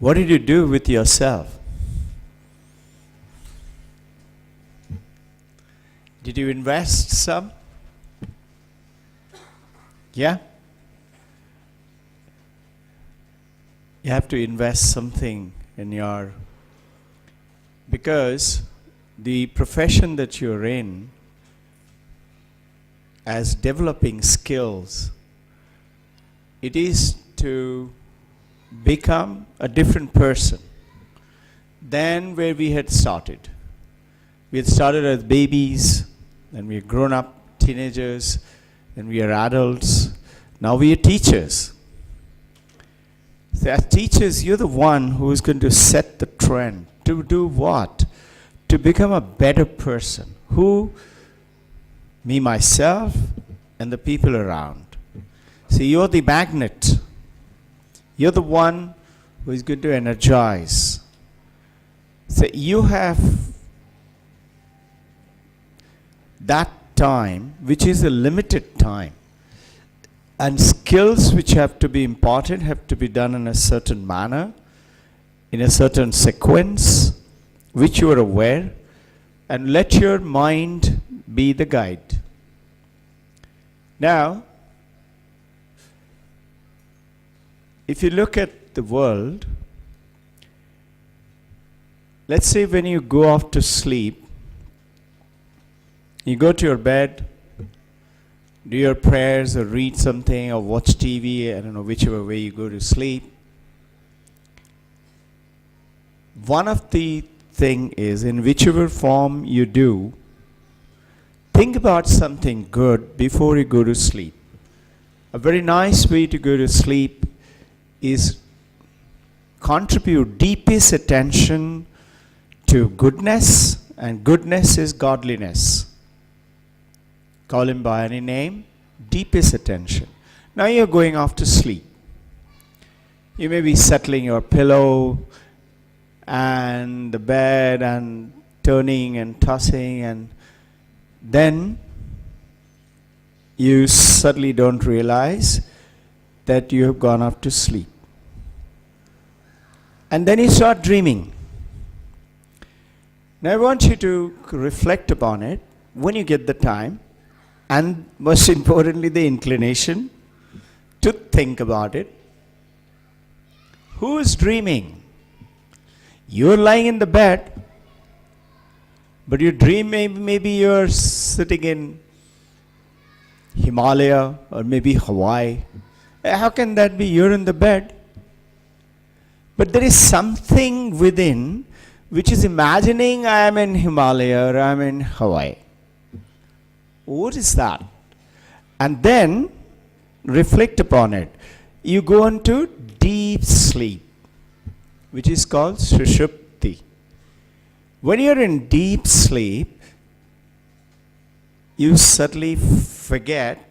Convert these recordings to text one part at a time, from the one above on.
What did you do with yourself? Did you invest some? Yeah? You have to invest something in your, because the profession that you're in, as developing skills, it is to become a different person than where we had started. We had started as babies, then we are grown up teenagers, then we are adults, now we are teachers. So as teachers, you're the one who is going to set the trend. To do what? To become a better person. Who? Me, myself, and the people around. See, you're the magnet. You're the one who is going to energize. So you have that time, which is a limited time. And skills which have to be imparted have to be done in a certain manner, in a certain sequence, which you are aware, and let your mind be the guide. Now, if you look at the world, let's say when you go off to sleep, you go to your bed, do your prayers or read something or watch TV, I don't know, whichever way you go to sleep. One of the thing is, in whichever form you do, think about something good before you go to sleep. A very nice way to go to sleep is contribute deepest attention to goodness, and goodness is godliness. Call him by any name, deepest attention. Now you're going off to sleep. You may be settling your pillow and the bed and turning and tossing, and then you suddenly don't realize that you have gone off to sleep. And then you start dreaming. Now I want you to reflect upon it when you get the time, and most importantly the inclination to think about it. Who is dreaming? You're lying in the bed, but you dream maybe you're sitting in Himalaya or maybe Hawaii. How can that be? You're in the bed. But there is something within which is imagining I am in Himalaya or I am in Hawaii. What is that? And then reflect upon it. You go into deep sleep, which is called Sushupti. When you're in deep sleep, you suddenly forget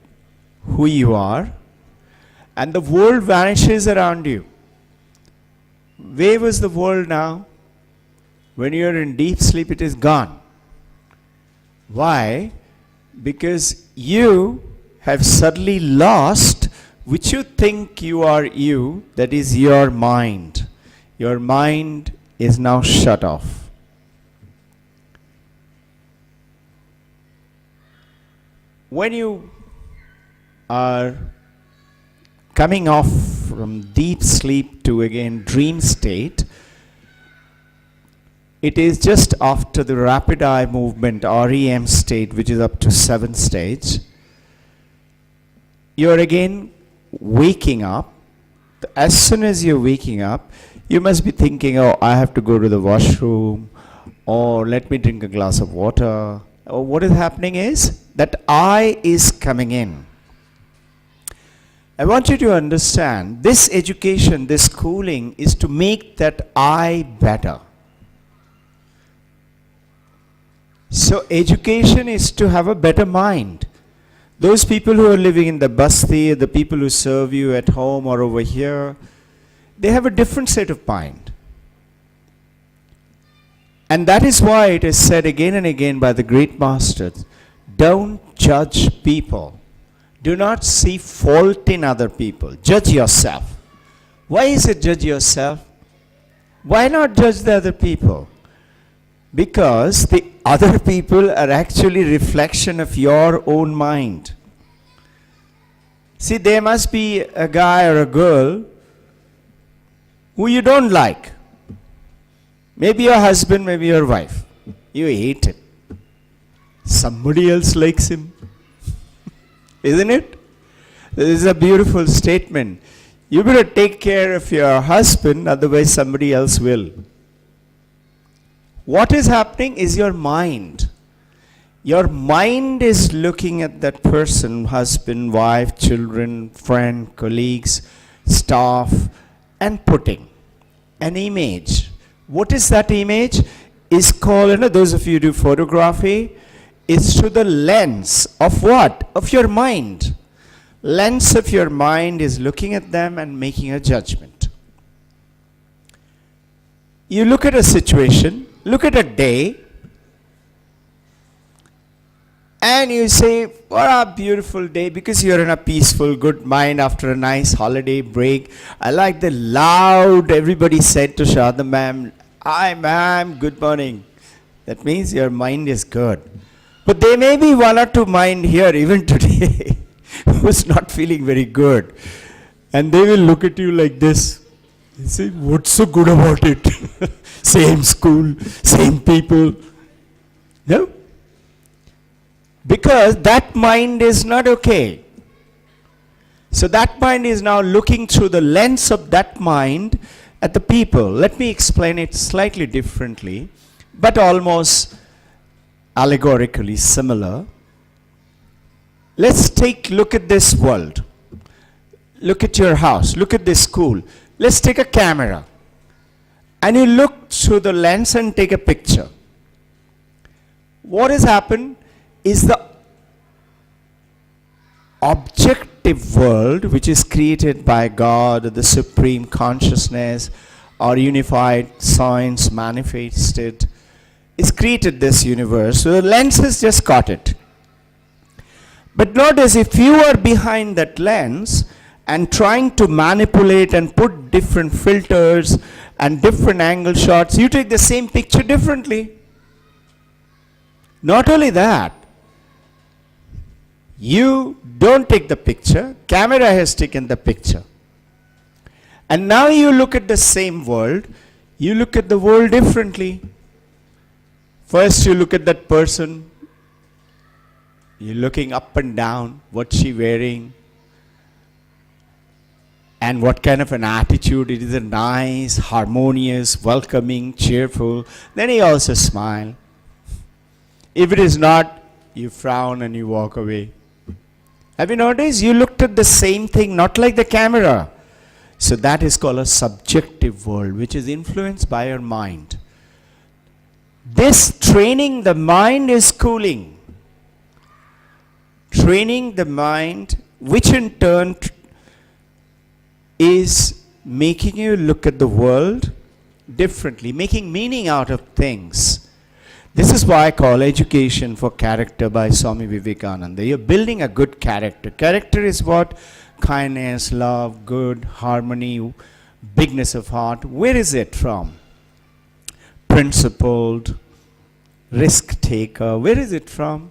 who you are, and the world vanishes around you. Where was the world now? When you're in deep sleep, it is gone. Why? Because you have suddenly lost which you think you are you, that is your mind. Your mind is now shut off. When you are coming off from deep sleep to again dream state, it is just after the rapid eye movement REM state, which is up to 7 stage. You're again waking up. As soon as you're waking up, you must be thinking, oh, I have to go to the washroom, or let me drink a glass of water. Or what is happening is that I is coming in. I want you to understand this education, this schooling is to make that I better. So education is to have a better mind. Those people who are living in the basti, the people who serve you at home or over here, they have a different state of mind. And that is why it is said again and again by the great masters, don't judge people. Do not see fault in other people. Judge yourself. Why is it judge yourself? Why not judge the other people? Because the other people are actually reflection of your own mind. See, there must be a guy or a girl who you don't like. Maybe your husband, maybe your wife. You hate him. Somebody else likes him. Isn't it? This is a beautiful statement. You better take care of your husband, otherwise somebody else will. What is happening is your mind. Your mind is looking at that person, husband, wife, children, friend, colleagues, staff, and putting an image. What is that image? Is called, those of you who do photography, it's through the lens of what? Of your mind. Lens of your mind is looking at them and making a judgment. You look at a situation, look at a day, and you say, what a beautiful day, because you're in a peaceful, good mind after a nice holiday break. I like the loud, everybody said to Shada ma'am, hi ma'am, good morning. That means your mind is good. But there may be one or two mind here, even today, who's not feeling very good. And they will look at you like this. They say, what's so good about it? Same school, same people. No? Because that mind is not okay. So that mind is now looking through the lens of that mind at the people. Let me explain it slightly differently, but almost allegorically similar. Let's look at this world. Look at your house. Look at this school. Let's take a camera. And you look through the lens and take a picture. What has happened is the objective world, which is created by God, the supreme consciousness, or unified science manifested, is created this universe. So the lens has just caught it. But notice, if you are behind that lens and trying to manipulate and put different filters and different angle shots, you take the same picture differently. Not only that, you don't take the picture, camera has taken the picture. And now you look at the same world, you look at the world differently. First you look at that person, you're looking up and down, what's she wearing, and what kind of an attitude. It is a nice, harmonious, welcoming, cheerful. Then you also smile. If it is not, you frown and you walk away. Have you noticed? You looked at the same thing, not like the camera. So that is called a subjective world, which is influenced by your mind. This training the mind is cooling. Training the mind, which in turn is making you look at the world differently, making meaning out of things. This is why I call education for character by Swami Vivekananda. You're building a good character. Character is what? Kindness, love, good, harmony, bigness of heart. Where is it from? Principled, risk taker. Where is it from?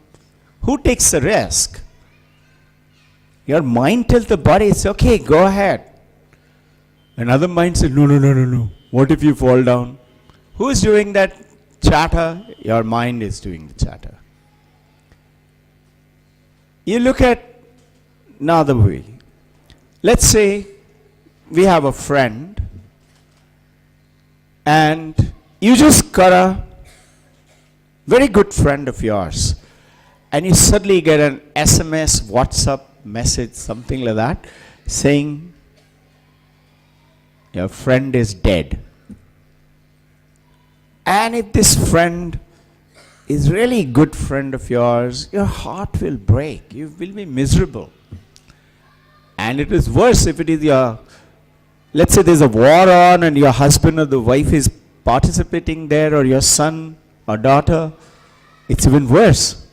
Who takes the risk? Your mind tells the body, it's okay, go ahead. Another mind says, no. What if you fall down? Who is doing that chatter? Your mind is doing the chatter. You look at another way. Let's say we have a friend and you just got a very good friend of yours and you suddenly get an SMS, WhatsApp message, something like that, saying your friend is dead. And if this friend is really a good friend of yours, your heart will break. You will be miserable. And it is worse if it is your, let's say there's a war on and your husband or the wife is participating there, or your son or daughter. It's even worse,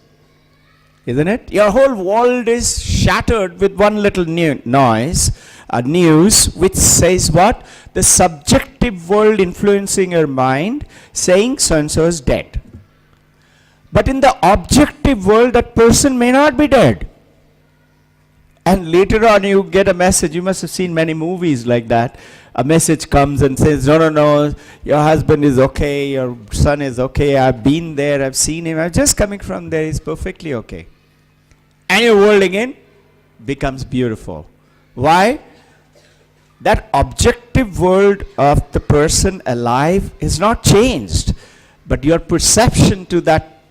isn't it? Your whole world is shattered with one little news which says what? The subject subjective world influencing your mind, saying so-and-so is dead. But in the objective world, that person may not be dead. And later on you get a message, you must have seen many movies like that. A message comes and says, no, your husband is okay, your son is okay, I've been there, I've seen him, I'm just coming from there, he's perfectly okay. And your world again becomes beautiful. Why? That objective world of the person alive is not changed, but your perception to that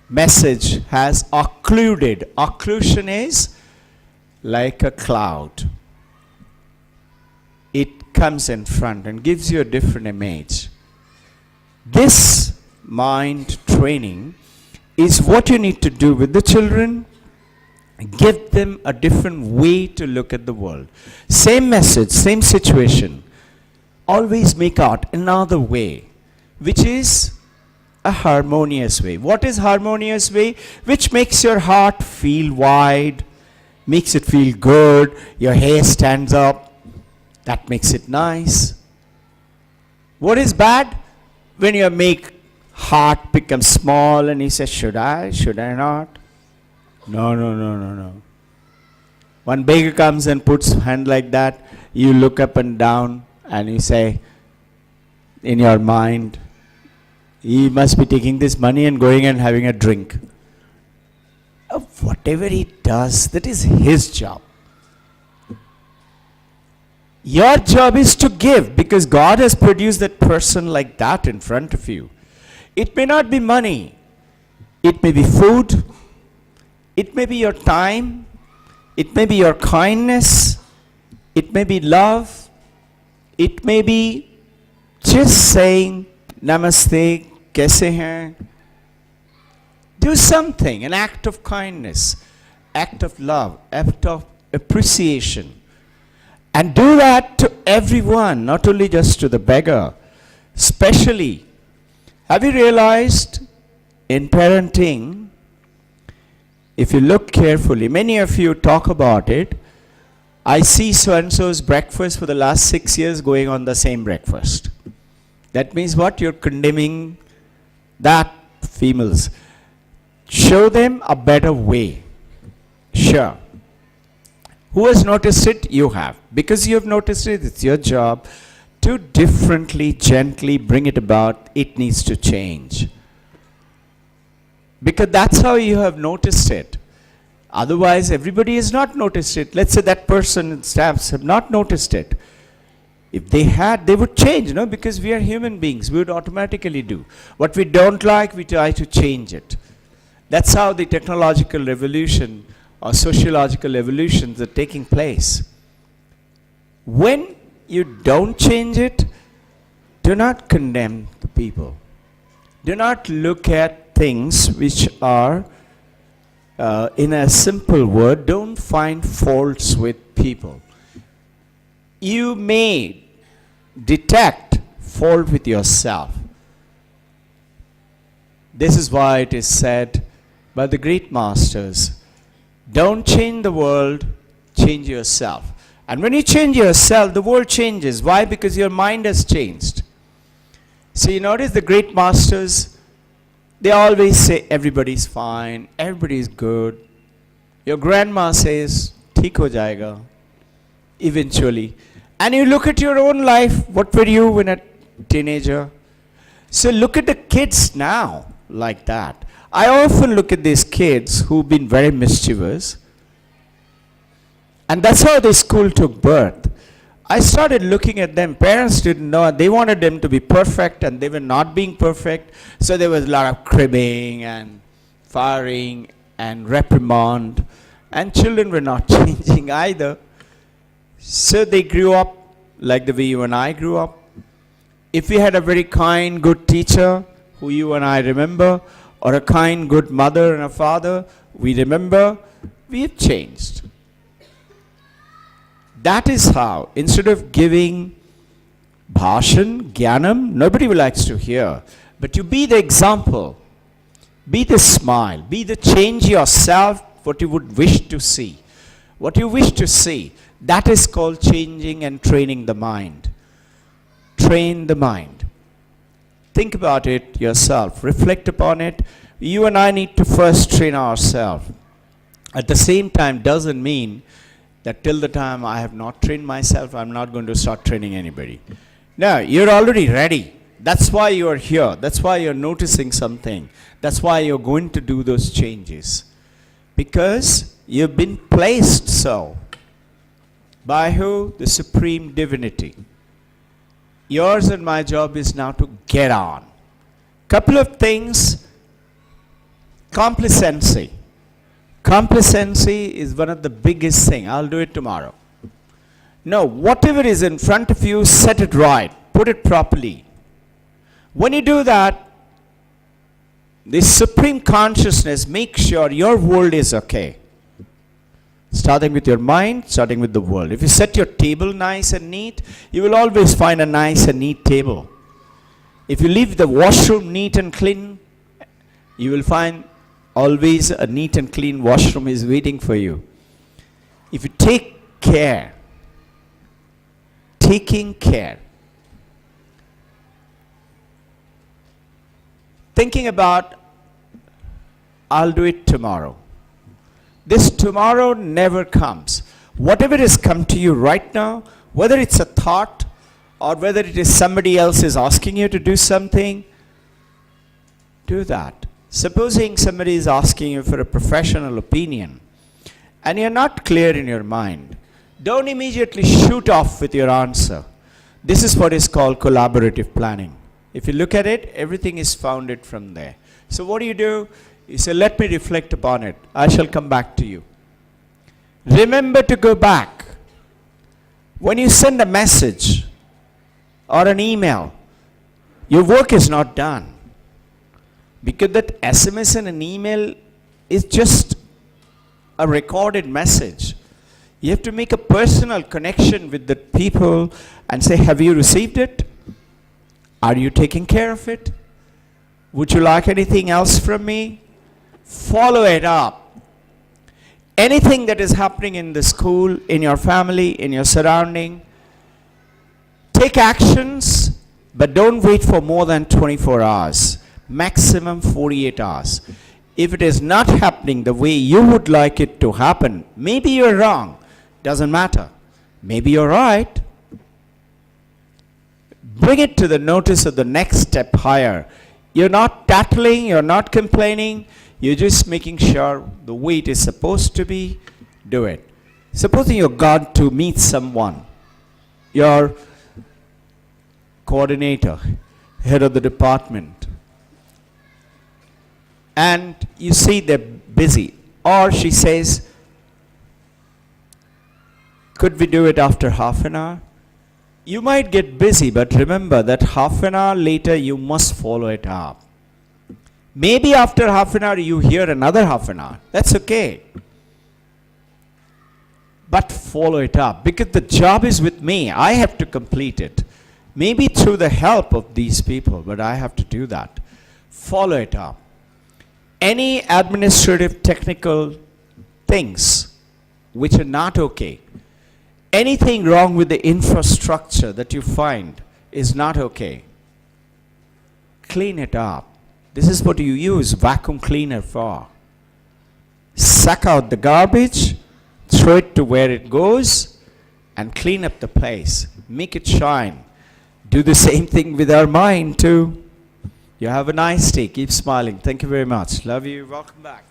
message has occluded. Occlusion is like a cloud. It comes in front and gives you a different image. This mind training is what you need to do with the children. Give them a different way to look at the world. Same message, same situation. Always make out another way, which is a harmonious way. What is harmonious way? Which makes your heart feel wide, makes it feel good, your hair stands up, that makes it nice. What is bad? When your heart becomes small and you say, should I not? No. One beggar comes and puts hand like that, you look up and down and you say in your mind, he must be taking this money and going and having a drink. Whatever he does, that is his job. Your job is to give, because God has produced that person like that in front of you. It may not be money. It may be food. It may be your time. It may be your kindness. It may be love. It may be just saying, Namaste, kaise hain? Do something, an act of kindness, act of love, act of appreciation. And do that to everyone, not only just to the beggar. Especially, have you realized in parenting, if you look carefully, many of you talk about it, I see so-and-so's breakfast for the last 6 years going on the same breakfast. That means what? You're condemning that females. Show them a better way. Sure. Who has noticed it? You have. Because you have noticed it, it's your job to differently, gently bring it about. It needs to change. Because that's how you have noticed it. Otherwise, everybody has not noticed it. Let's say that person and staffs have not noticed it. If they had, they would change, no? Because we are human beings. We would automatically do. What we don't like, we try to change it. That's how the technological revolution or sociological evolutions are taking place. When you don't change it, do not condemn the people. Do not look at things which are, in a simple word, don't find faults with people. You may detect fault with yourself. This is why it is said by the great masters, don't change the world, change yourself. And when you change yourself, the world changes. Why? Because your mind has changed. So you notice the great masters, they always say everybody's fine, everybody's good. Your grandma says, theek ho jayega, eventually. And you look at your own life, what were you when a teenager? So look at the kids now like that. I often look at these kids who've been very mischievous. And that's how the school took birth. I started looking at them. Parents didn't know. They wanted them to be perfect and they were not being perfect. So there was a lot of cribbing and firing and reprimand. And children were not changing either. So they grew up like the way you and I grew up. If we had a very kind, good teacher, who you and I remember, or a kind, good mother and a father, we remember, we have changed. That is how, instead of giving bhashan, jnanam, nobody likes to hear, but you be the example, be the smile, be the change yourself, what you would wish to see. What you wish to see, that is called changing and training the mind. train the mind. Think about it yourself. Reflect upon it. You and I need to first train ourselves. At the same time, doesn't mean that till the time I have not trained myself, I'm not going to start training anybody. No, you're already ready. That's why you're here. That's why you're noticing something. That's why you're going to do those changes. Because you've been placed so. By who? The Supreme Divinity. Yours and my job is now to get on. Couple of things. Complacency. Complacency is one of the biggest things. I'll do it tomorrow. No, whatever is in front of you, set it right. Put it properly. When you do that, this supreme consciousness makes sure your world is okay. Starting with your mind, starting with the world. If you set your table nice and neat, you will always find a nice and neat table. If you leave the washroom neat and clean, you will find always a neat and clean washroom is waiting for you. If you take care, taking care, thinking about, I'll do it tomorrow. This tomorrow never comes. Whatever has come to you right now, whether it's a thought or whether it is somebody else is asking you to do something, do that. Supposing somebody is asking you for a professional opinion and you're not clear in your mind, don't immediately shoot off with your answer. This is what is called collaborative planning. If you look at it, everything is founded from there. So what do? You say, let me reflect upon it. I shall come back to you. Remember to go back. When you send a message or an email, your work is not done. Because that SMS and an email is just a recorded message. You have to make a personal connection with the people and say, have you received it? Are you taking care of it? Would you like anything else from me? Follow it up. Anything that is happening in the school, in your family, in your surrounding, take actions, but don't wait for more than 24 hours. Maximum 48 hours. If it is not happening the way you would like it to happen, maybe you're wrong. Doesn't matter. Maybe you're right. Bring it to the notice of the next step higher. You're not tattling, you're not complaining, you're just making sure the way it is supposed to be, do it. Supposing you're gone to meet someone, your coordinator, head of the department, and you see they're busy, or she says, could we do it after half an hour? You might get busy, but remember that half an hour later you must follow it up. Maybe after half an hour you hear another half an hour. That's okay. But follow it up, because the job is with me. I have to complete it. Maybe through the help of these people, but I have to do that. Follow it up. Any administrative, technical things which are not okay, anything wrong with the infrastructure that you find is not okay, clean it up. This is what you use vacuum cleaner for. Suck out the garbage, throw it to where it goes, and clean up the place. Make it shine. Do the same thing with our mind too. You have a nice day. Keep smiling. Thank you very much. Love you. Welcome back.